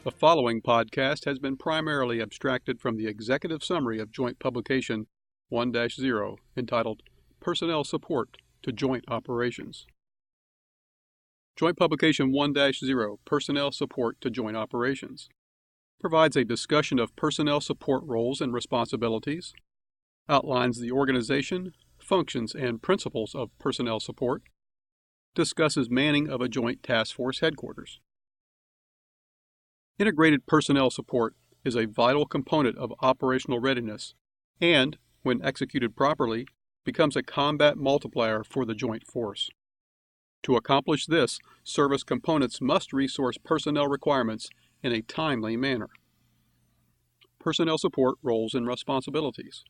The following podcast has been primarily abstracted from the executive summary of Joint Publication 1-0 entitled Personnel Support to Joint Operations. Joint Publication 1-0 Personnel Support to Joint Operations provides a discussion of personnel support roles and responsibilities, outlines the organization, functions, and principles of personnel support, discusses manning of a joint task force headquarters. Integrated personnel support is a vital component of operational readiness and, when executed properly, becomes a combat multiplier for the joint force. To accomplish this, service components must resource personnel requirements in a timely manner. Personnel support roles and responsibilities.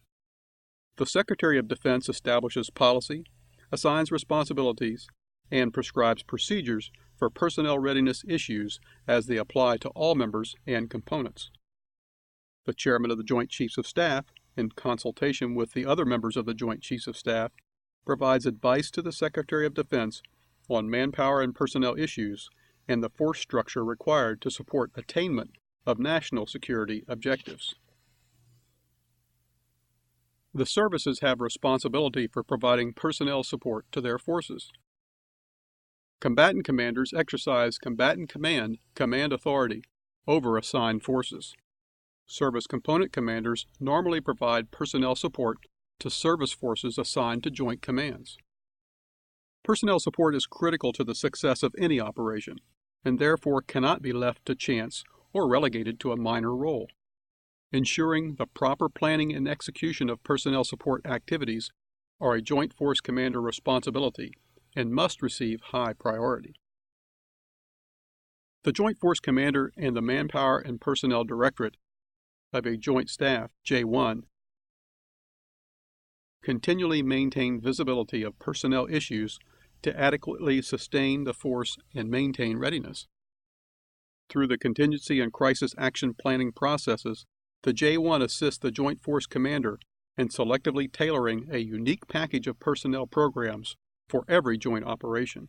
The Secretary of Defense establishes policy, assigns responsibilities, and prescribes procedures for personnel readiness issues as they apply to all members and components. The Chairman of the Joint Chiefs of Staff, in consultation with the other members of the Joint Chiefs of Staff, provides advice to the Secretary of Defense on manpower and personnel issues and the force structure required to support attainment of national security objectives. The services have responsibility for providing personnel support to their forces. Combatant commanders exercise combatant command authority over assigned forces. Service component commanders normally provide personnel support to service forces assigned to joint commands. Personnel support is critical to the success of any operation, and therefore cannot be left to chance or relegated to a minor role. Ensuring the proper planning and execution of personnel support activities are a Joint Force Commander responsibility and must receive high priority. The Joint Force Commander and the Manpower and Personnel Directorate of a Joint Staff, J1, continually maintain visibility of personnel issues to adequately sustain the force and maintain readiness. Through the contingency and crisis action planning processes, the J1 assists the Joint Force Commander in selectively tailoring a unique package of personnel programs for every joint operation.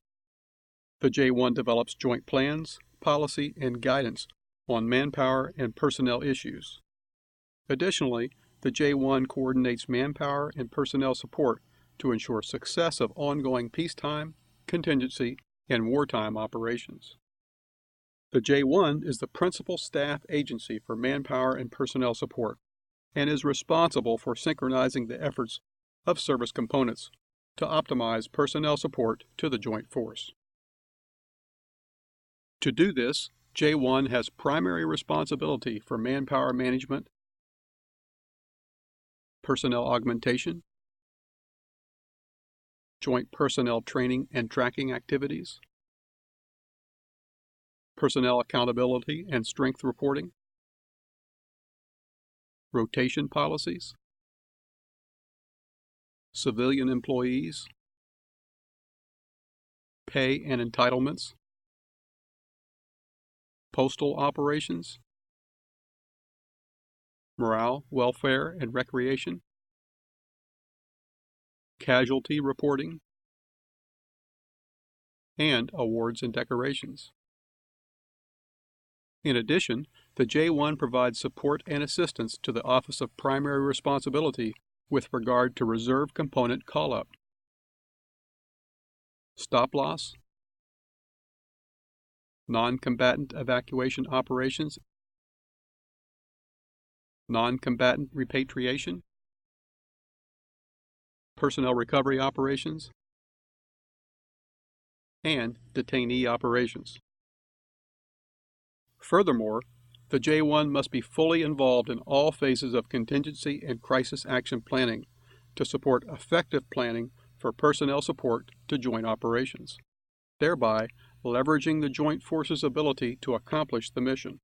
The J1 develops joint plans, policy, and guidance on manpower and personnel issues. Additionally, the J1 coordinates manpower and personnel support to ensure success of ongoing peacetime, contingency, and wartime operations. The J1 is the principal staff agency for manpower and personnel support and is responsible for synchronizing the efforts of service components to optimize personnel support to the joint force. To do this, J1 has primary responsibility for manpower management, personnel augmentation, joint personnel training and tracking activities, personnel accountability and strength reporting, rotation policies, civilian employees, pay and entitlements, postal operations, morale, welfare, and recreation, casualty reporting, and awards and decorations. In addition, the J1 provides support and assistance to the Office of Primary Responsibility with regard to reserve component call-up, stop-loss, non-combatant evacuation operations, non-combatant repatriation, personnel recovery operations, and detainee operations. Furthermore, the J1 must be fully involved in all phases of contingency and crisis action planning to support effective planning for personnel support to joint operations, thereby leveraging the joint force's ability to accomplish the mission.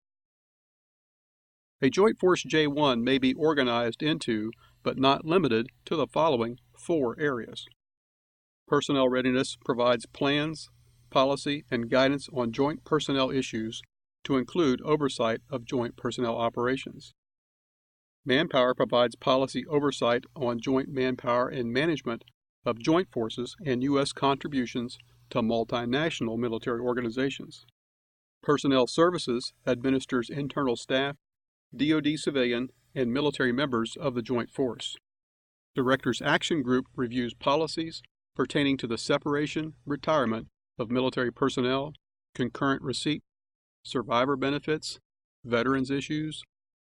A Joint Force J1 may be organized into, but not limited to, the following 4 areas. Personnel readiness provides plans, policy, and guidance on joint personnel issues to include oversight of joint personnel operations. Manpower provides policy oversight on joint manpower and management of joint forces and U.S. contributions to multinational military organizations. Personnel Services administers internal staff, DoD civilian, and military members of the Joint Force. Directors Action Group reviews policies pertaining to the separation, retirement of military personnel, concurrent receipt, survivor benefits, veterans issues,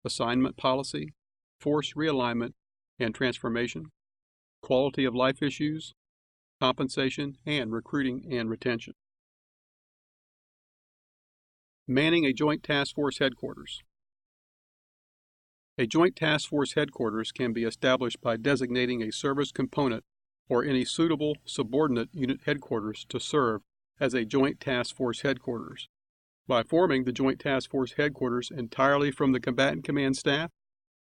assignment policy, force realignment and transformation, quality of life issues, compensation, and recruiting and retention. Manning a Joint Task Force Headquarters. A Joint Task Force Headquarters can be established by designating a service component or any suitable subordinate unit headquarters to serve as a Joint Task Force Headquarters. By forming the Joint Task Force Headquarters entirely from the Combatant Command Staff,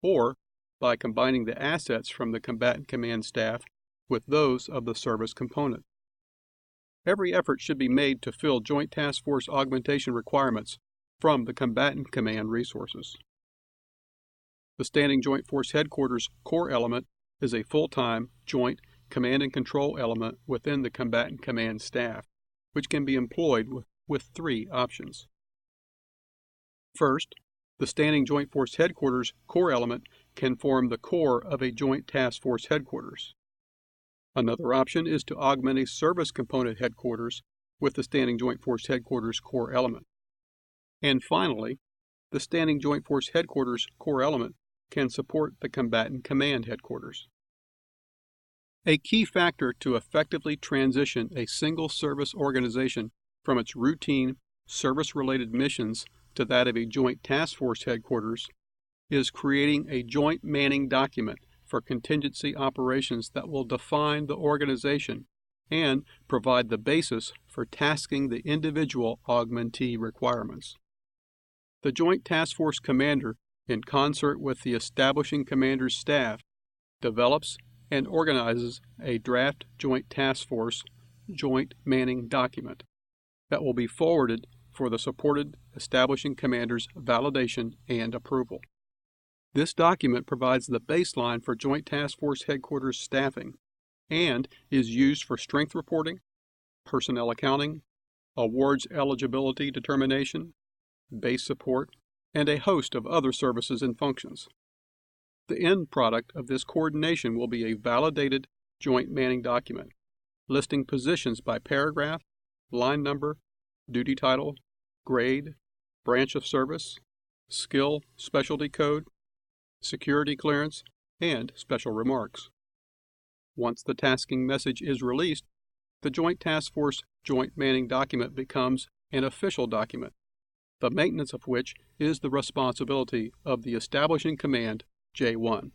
or by combining the assets from the Combatant Command Staff with those of the service component. Every effort should be made to fill Joint Task Force augmentation requirements from the Combatant Command resources. The Standing Joint Force Headquarters core element is a full-time joint command and control element within the Combatant Command Staff, which can be employed with three options. First, the Standing Joint Force Headquarters core element can form the core of a Joint Task Force Headquarters. Another option is to augment a service component headquarters with the Standing Joint Force Headquarters core element. And finally, the Standing Joint Force Headquarters core element can support the Combatant Command Headquarters. A key factor to effectively transition a single service organization from its routine service-related missions to that of a Joint Task Force Headquarters is creating a joint manning document for contingency operations that will define the organization and provide the basis for tasking the individual augmentee requirements. The Joint Task Force Commander, in concert with the establishing commander's staff, develops and organizes a draft Joint Task Force joint manning document that will be forwarded for the supported establishing commander's validation and approval. This document provides the baseline for Joint Task Force Headquarters staffing and is used for strength reporting, personnel accounting, awards eligibility determination, base support, and a host of other services and functions. The end product of this coordination will be a validated joint manning document, listing positions by paragraph, line number, duty title, grade, branch of service, skill specialty code, security clearance, and special remarks. Once the tasking message is released, the Joint Task Force Joint Manning document becomes an official document, the maintenance of which is the responsibility of the establishing command J1.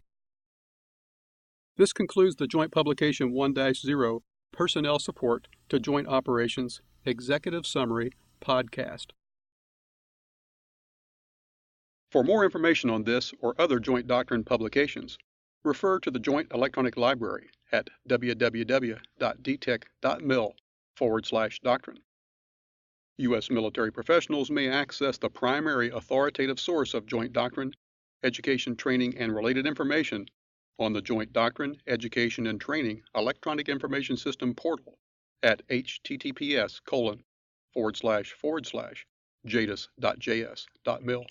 This concludes the Joint Publication 1-0 Personnel Support to Joint Operations Executive Summary podcast. For more information on this or other Joint Doctrine publications, refer to the Joint Electronic Library at www.dtech.mil/doctrine. U.S. military professionals may access the primary authoritative source of Joint Doctrine, education, training, and related information on the Joint Doctrine, Education, and Training Electronic Information System portal at https://jadis.js.mil.